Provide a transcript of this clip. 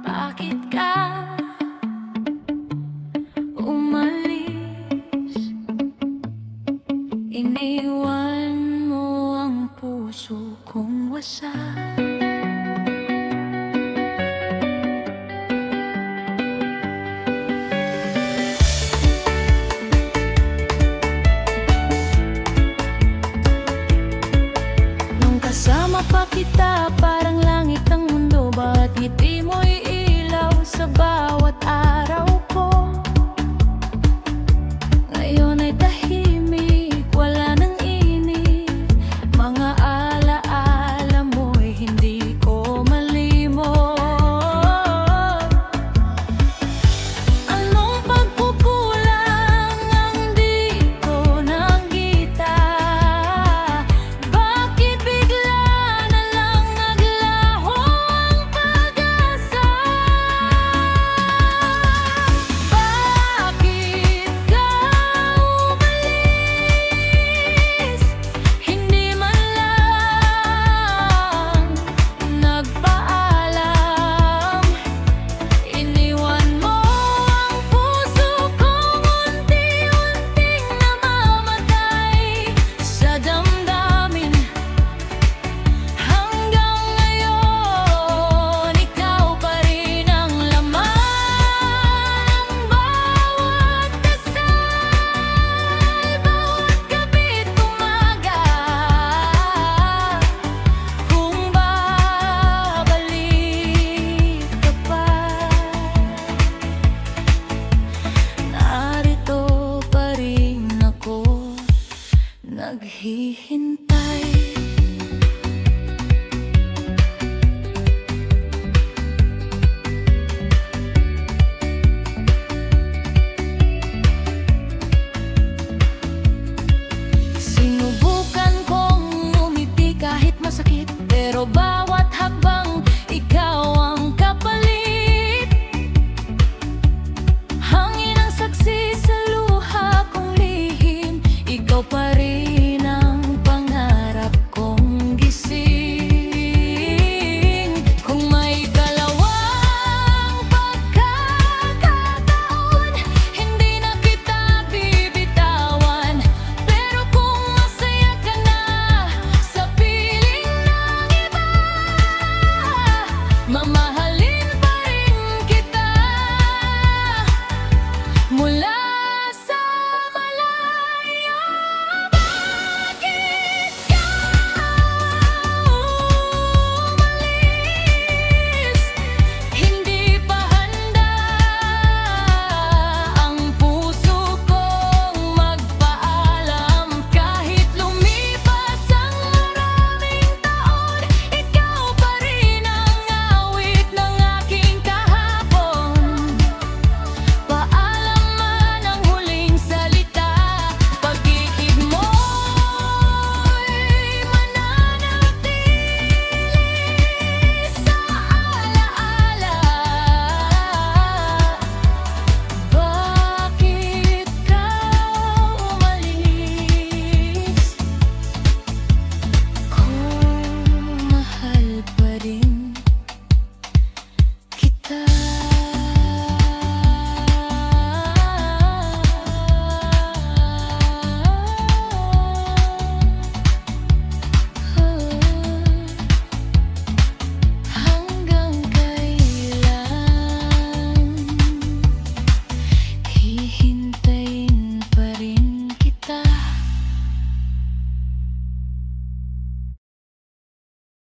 Bakit ka umalis? Iniwan mo ang puso kong wasak. Nung kasama pa kita, parang langit ang mundo. Bawat ngiti mo'y ilaw sa bawat araw ko. Ngayon ay tahimik, wala nang init. Mga alaala mo'y hindi ko malimot. Anong pagkukulang ang di ko nakita? Bakit bigla na lang naglaho ang pag-asa? Bakit ka umalis? Hindi man lang nagpaalam. Iniwan mo ang puso kong unti-unting namamatay sa damdamin. Hanggang ngayon, ikaw pa rin ang laman ng bawat dasal, bawat gabi't umaga. Kung babalik ka pa, narito pa rin ako naghihintay.